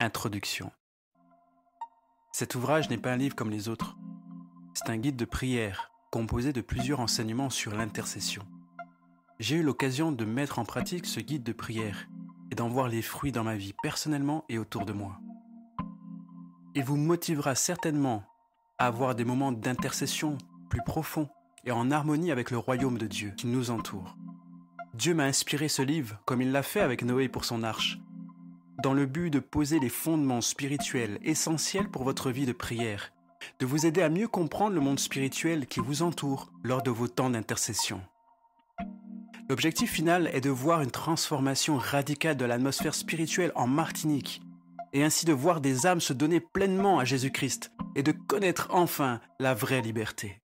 Introduction. Cet ouvrage n'est pas un livre comme les autres. C'est un guide de prière composé de plusieurs enseignements sur l'intercession. J'ai eu l'occasion de mettre en pratique ce guide de prière et d'en voir les fruits dans ma vie personnellement et autour de moi. Il vous motivera certainement à avoir des moments d'intercession plus profonds et en harmonie avec le royaume de Dieu qui nous entoure. Dieu m'a inspiré ce livre comme il l'a fait avec Noé pour son arche, dans le but de poser les fondements spirituels essentiels pour votre vie de prière, de vous aider à mieux comprendre le monde spirituel qui vous entoure lors de vos temps d'intercession. L'objectif final est de voir une transformation radicale de l'atmosphère spirituelle en Martinique, et ainsi de voir des âmes se donner pleinement à Jésus-Christ et de connaître enfin la vraie liberté.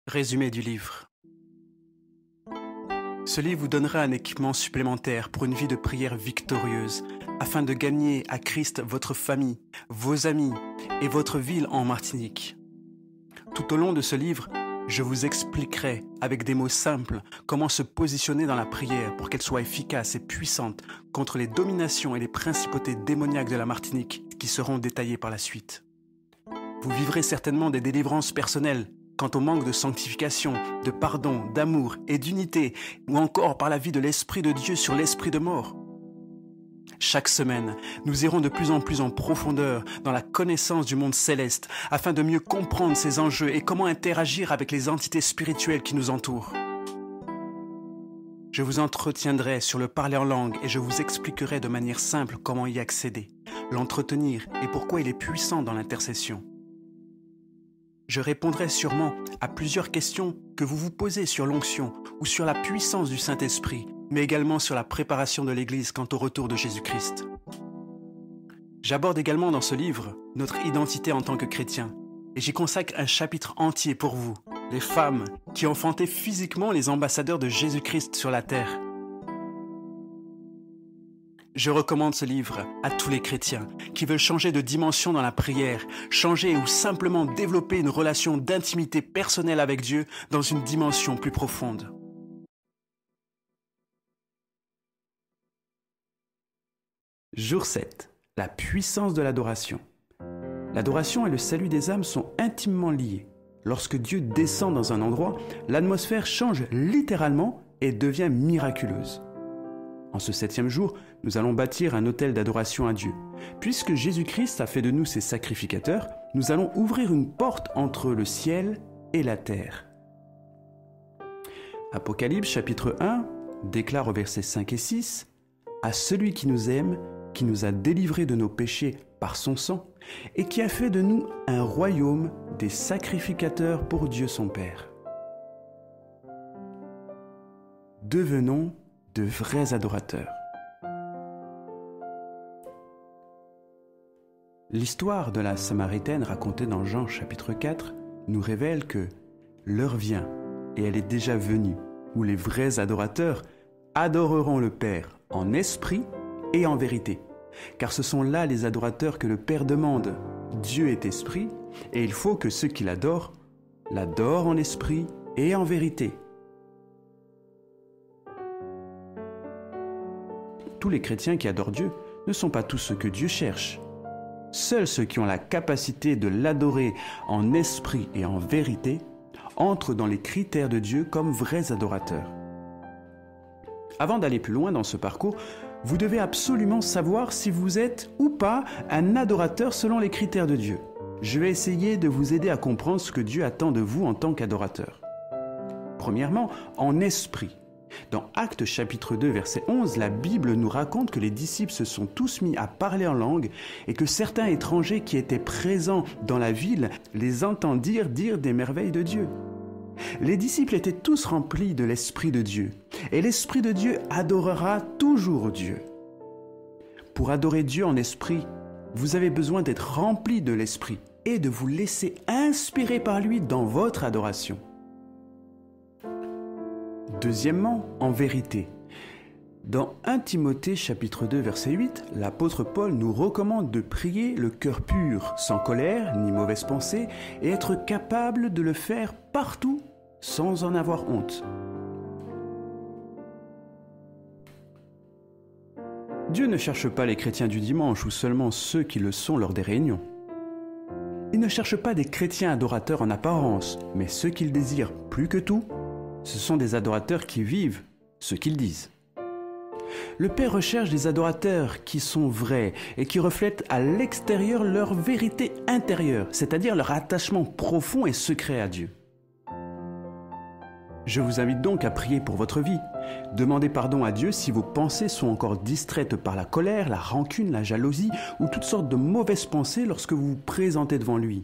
Résumé du livre. Ce livre vous donnera un équipement supplémentaire pour une vie de prière victorieuse, afin de gagner à Christ votre famille, vos amis et votre ville en Martinique. Tout au long de ce livre, je vous expliquerai avec des mots simples comment se positionner dans la prière pour qu'elle soit efficace et puissante contre les dominations et les principautés démoniaques de la Martinique qui seront détaillées par la suite. Vous vivrez certainement des délivrances personnelles quant au manque de sanctification, de pardon, d'amour et d'unité, ou encore par la vie de l'Esprit de Dieu sur l'esprit de mort. Chaque semaine, nous irons de plus en plus en profondeur dans la connaissance du monde céleste, afin de mieux comprendre ses enjeux et comment interagir avec les entités spirituelles qui nous entourent. Je vous entretiendrai sur le parler en langue et je vous expliquerai de manière simple comment y accéder, l'entretenir et pourquoi il est puissant dans l'intercession. Je répondrai sûrement à plusieurs questions que vous vous posez sur l'onction ou sur la puissance du Saint-Esprit, mais également sur la préparation de l'Église quant au retour de Jésus-Christ. J'aborde également dans ce livre notre identité en tant que chrétiens, et j'y consacre un chapitre entier pour vous, les femmes qui enfantaient physiquement les ambassadeurs de Jésus-Christ sur la terre. Je recommande ce livre à tous les chrétiens qui veulent changer de dimension dans la prière, changer ou simplement développer une relation d'intimité personnelle avec Dieu dans une dimension plus profonde. Jour 7. La puissance de l'adoration. L'adoration et le salut des âmes sont intimement liés. Lorsque Dieu descend dans un endroit, l'atmosphère change littéralement et devient miraculeuse. En ce 7e jour, nous allons bâtir un autel d'adoration à Dieu. Puisque Jésus-Christ a fait de nous ses sacrificateurs, nous allons ouvrir une porte entre le ciel et la terre. Apocalypse chapitre 1 déclare au versets 5 et 6 « À celui qui nous aime, qui nous a délivrés de nos péchés par son sang, et qui a fait de nous un royaume des sacrificateurs pour Dieu son Père. » Devenons de vrais adorateurs. L'histoire de la Samaritaine racontée dans Jean chapitre 4 nous révèle que l'heure vient, et elle est déjà venue, où les vrais adorateurs adoreront le Père en esprit et en vérité. Car ce sont là les adorateurs que le Père demande. Dieu est esprit, et il faut que ceux qui l'adorent en esprit et en vérité. Tous les chrétiens qui adorent Dieu ne sont pas tous ceux que Dieu cherche. Seuls ceux qui ont la capacité de l'adorer en esprit et en vérité entrent dans les critères de Dieu comme vrais adorateurs. Avant d'aller plus loin dans ce parcours, vous devez absolument savoir si vous êtes ou pas un adorateur selon les critères de Dieu. Je vais essayer de vous aider à comprendre ce que Dieu attend de vous en tant qu'adorateur. Premièrement, en esprit. Dans Actes chapitre 2 verset 11, la Bible nous raconte que les disciples se sont tous mis à parler en langue et que certains étrangers qui étaient présents dans la ville les entendirent dire des merveilles de Dieu. Les disciples étaient tous remplis de l'Esprit de Dieu et l'Esprit de Dieu adorera toujours Dieu. Pour adorer Dieu en esprit, vous avez besoin d'être rempli de l'Esprit et de vous laisser inspirer par lui dans votre adoration. Deuxièmement, en vérité. Dans 1 Timothée chapitre 2 verset 8, l'apôtre Paul nous recommande de prier le cœur pur, sans colère ni mauvaise pensée, et être capable de le faire partout sans en avoir honte. Dieu ne cherche pas les chrétiens du dimanche ou seulement ceux qui le sont lors des réunions. Il ne cherche pas des chrétiens adorateurs en apparence, mais ceux qu'il désire plus que tout, ce sont des adorateurs qui vivent ce qu'ils disent. Le Père recherche des adorateurs qui sont vrais et qui reflètent à l'extérieur leur vérité intérieure, c'est-à-dire leur attachement profond et secret à Dieu. Je vous invite donc à prier pour votre vie. Demandez pardon à Dieu si vos pensées sont encore distraites par la colère, la rancune, la jalousie ou toutes sortes de mauvaises pensées lorsque vous vous présentez devant lui.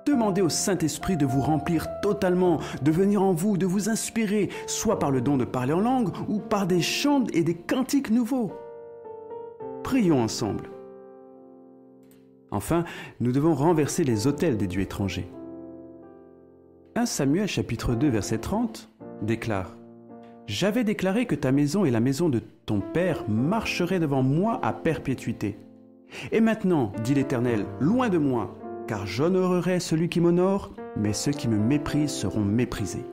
Demandez au Saint-Esprit de vous remplir totalement, de venir en vous, de vous inspirer, soit par le don de parler en langue ou par des chants et des cantiques nouveaux. Prions ensemble. Enfin, nous devons renverser les autels des dieux étrangers. 1 Samuel chapitre 2 verset 30 déclare « J'avais déclaré que ta maison et la maison de ton père marcheraient devant moi à perpétuité. Et maintenant, dit l'Éternel, loin de moi, car j'honorerai celui qui m'honore, mais ceux qui me méprisent seront méprisés. »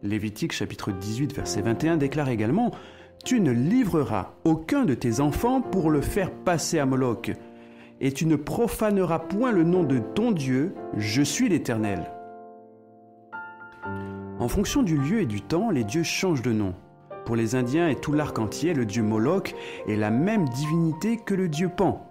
Lévitique chapitre 18 verset 21 déclare également « Tu ne livreras aucun de tes enfants pour le faire passer à Moloch, et tu ne profaneras point le nom de ton Dieu, je suis l'Éternel. » En fonction du lieu et du temps, les dieux changent de nom. Pour les Indiens et tout l'arc entier, le dieu Moloch est la même divinité que le dieu Pan.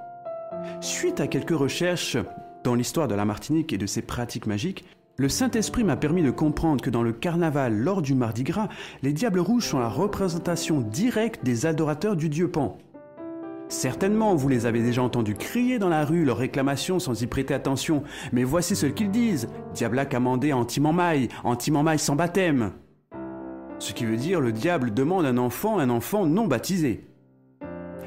Suite à quelques recherches dans l'histoire de la Martinique et de ses pratiques magiques, le Saint-Esprit m'a permis de comprendre que dans le carnaval, lors du Mardi Gras, les Diables Rouges sont la représentation directe des adorateurs du dieu Pan. Certainement, vous les avez déjà entendus crier dans la rue leurs réclamations sans y prêter attention, mais voici ce qu'ils disent. Diablac amandé anti-mamaille sans baptême. Ce qui veut dire le diable demande un enfant non baptisé.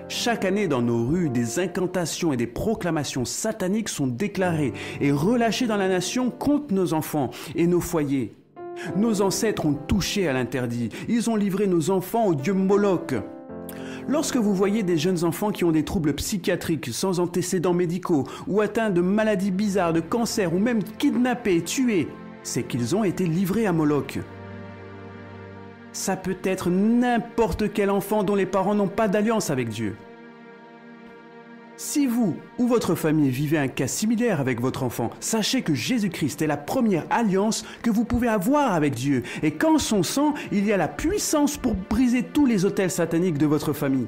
Chaque année dans nos rues, des incantations et des proclamations sataniques sont déclarées et relâchées dans la nation contre nos enfants et nos foyers. Nos ancêtres ont touché à l'interdit, ils ont livré nos enfants au dieu Moloch. Lorsque vous voyez des jeunes enfants qui ont des troubles psychiatriques sans antécédents médicaux ou atteints de maladies bizarres, de cancer ou même kidnappés, tués, c'est qu'ils ont été livrés à Moloch. Ça peut être n'importe quel enfant dont les parents n'ont pas d'alliance avec Dieu. Si vous ou votre famille vivez un cas similaire avec votre enfant, sachez que Jésus-Christ est la première alliance que vous pouvez avoir avec Dieu et qu'en son sang, il y a la puissance pour briser tous les autels sataniques de votre famille.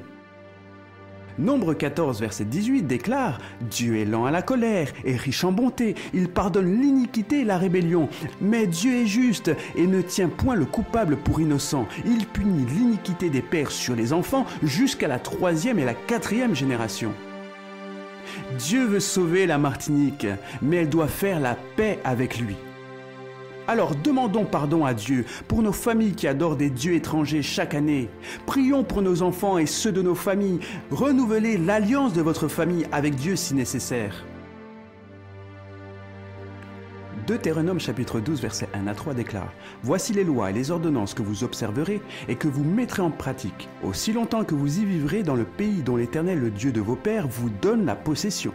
Nombre 14, verset 18 déclare « Dieu est lent à la colère et riche en bonté, il pardonne l'iniquité et la rébellion. Mais Dieu est juste et ne tient point le coupable pour innocent. Il punit l'iniquité des pères sur les enfants jusqu'à la 3e et la 4e génération. » Dieu veut sauver la Martinique, mais elle doit faire la paix avec lui. Alors demandons pardon à Dieu pour nos familles qui adorent des dieux étrangers chaque année. Prions pour nos enfants et ceux de nos familles. Renouvelez l'alliance de votre famille avec Dieu si nécessaire. Deutéronome chapitre 12 versets 1 à 3 déclare « Voici les lois et les ordonnances que vous observerez et que vous mettrez en pratique, aussi longtemps que vous y vivrez dans le pays dont l'Éternel, le Dieu de vos pères, vous donne la possession.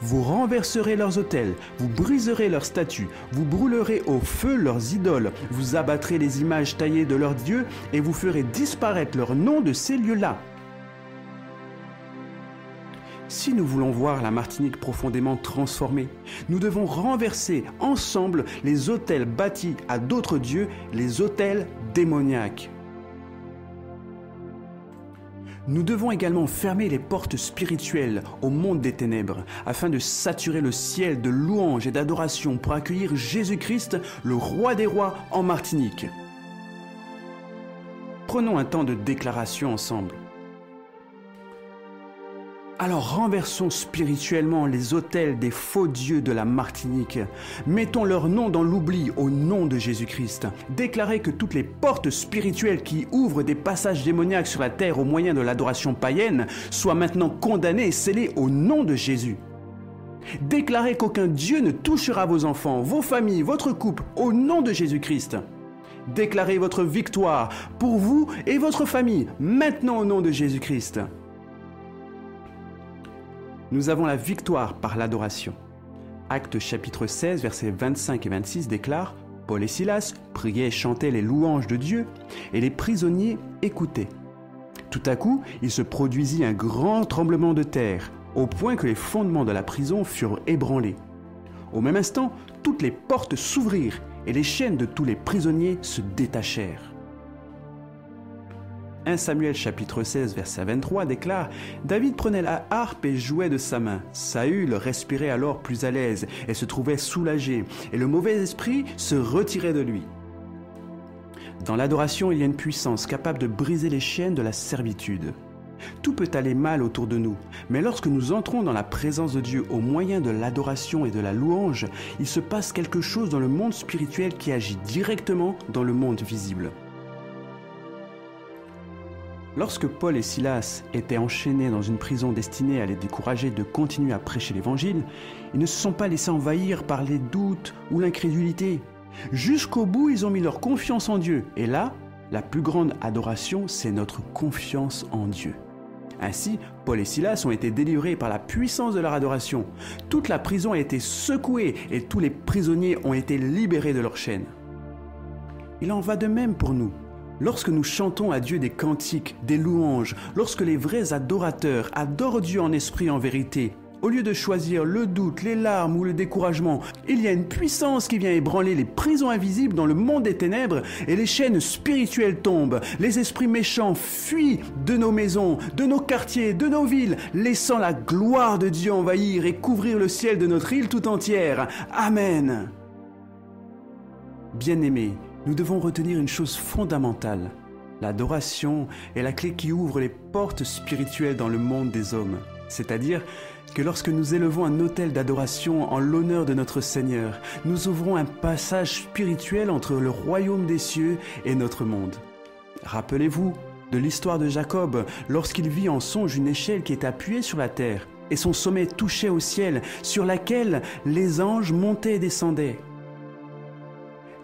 Vous renverserez leurs autels, vous briserez leurs statues, vous brûlerez au feu leurs idoles, vous abattrez les images taillées de leurs dieux et vous ferez disparaître leur nom de ces lieux-là. » Si nous voulons voir la Martinique profondément transformée, nous devons renverser ensemble les autels bâtis à d'autres dieux, les autels démoniaques. Nous devons également fermer les portes spirituelles au monde des ténèbres, afin de saturer le ciel de louanges et d'adoration pour accueillir Jésus-Christ, le roi des rois, en Martinique. Prenons un temps de déclaration ensemble. Alors renversons spirituellement les autels des faux dieux de la Martinique. Mettons leur nom dans l'oubli au nom de Jésus-Christ. Déclarez que toutes les portes spirituelles qui ouvrent des passages démoniaques sur la terre au moyen de l'adoration païenne soient maintenant condamnées et scellées au nom de Jésus. Déclarez qu'aucun dieu ne touchera vos enfants, vos familles, votre couple au nom de Jésus-Christ. Déclarez votre victoire pour vous et votre famille maintenant au nom de Jésus-Christ. Nous avons la victoire par l'adoration. Actes chapitre 16, versets 25 et 26 déclare « Paul et Silas priaient et chantaient les louanges de Dieu, et les prisonniers écoutaient. Tout à coup, il se produisit un grand tremblement de terre, au point que les fondements de la prison furent ébranlés. Au même instant, toutes les portes s'ouvrirent et les chaînes de tous les prisonniers se détachèrent. 1 Samuel chapitre 16 verset 23 déclare « David prenait la harpe et jouait de sa main. Saül respirait alors plus à l'aise et se trouvait soulagé, et le mauvais esprit se retirait de lui. » Dans l'adoration, il y a une puissance capable de briser les chaînes de la servitude. Tout peut aller mal autour de nous, mais lorsque nous entrons dans la présence de Dieu au moyen de l'adoration et de la louange, il se passe quelque chose dans le monde spirituel qui agit directement dans le monde visible. Lorsque Paul et Silas étaient enchaînés dans une prison destinée à les décourager de continuer à prêcher l'Évangile, ils ne se sont pas laissés envahir par les doutes ou l'incrédulité. Jusqu'au bout, ils ont mis leur confiance en Dieu. Et là, la plus grande adoration, c'est notre confiance en Dieu. Ainsi, Paul et Silas ont été délivrés par la puissance de leur adoration. Toute la prison a été secouée et tous les prisonniers ont été libérés de leurs chaînes. Il en va de même pour nous. Lorsque nous chantons à Dieu des cantiques, des louanges, lorsque les vrais adorateurs adorent Dieu en esprit et en vérité, au lieu de choisir le doute, les larmes ou le découragement, il y a une puissance qui vient ébranler les prisons invisibles dans le monde des ténèbres et les chaînes spirituelles tombent. Les esprits méchants fuient de nos maisons, de nos quartiers, de nos villes, laissant la gloire de Dieu envahir et couvrir le ciel de notre île tout entière. Amen. Bien-aimés, nous devons retenir une chose fondamentale. L'adoration est la clé qui ouvre les portes spirituelles dans le monde des hommes. C'est-à-dire que lorsque nous élevons un autel d'adoration en l'honneur de notre Seigneur, nous ouvrons un passage spirituel entre le royaume des cieux et notre monde. Rappelez-vous de l'histoire de Jacob lorsqu'il vit en songe une échelle qui est appuyée sur la terre et son sommet touchait au ciel, sur laquelle les anges montaient et descendaient.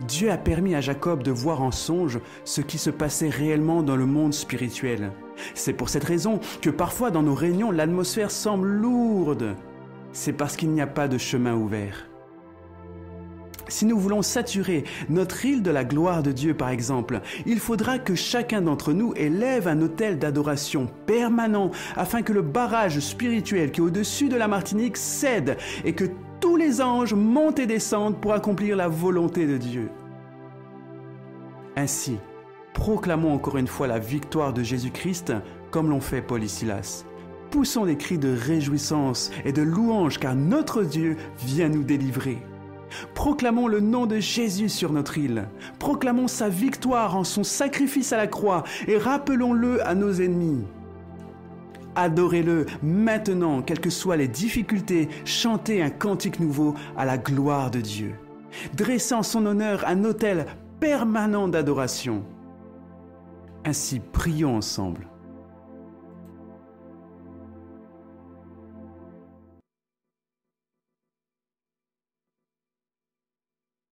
Dieu a permis à Jacob de voir en songe ce qui se passait réellement dans le monde spirituel. C'est pour cette raison que parfois dans nos réunions, l'atmosphère semble lourde. C'est parce qu'il n'y a pas de chemin ouvert. Si nous voulons saturer notre île de la gloire de Dieu, par exemple, il faudra que chacun d'entre nous élève un autel d'adoration permanent afin que le barrage spirituel qui est au-dessus de la Martinique cède et que tous les anges montent et descendent pour accomplir la volonté de Dieu. Ainsi, proclamons encore une fois la victoire de Jésus-Christ comme l'ont fait Paul et Silas. Poussons des cris de réjouissance et de louange car notre Dieu vient nous délivrer. Proclamons le nom de Jésus sur notre île. Proclamons sa victoire en son sacrifice à la croix et rappelons-le à nos ennemis. Adorez-le maintenant, quelles que soient les difficultés, chantez un cantique nouveau à la gloire de Dieu. Dressez en son honneur un autel permanent d'adoration. Ainsi, prions ensemble.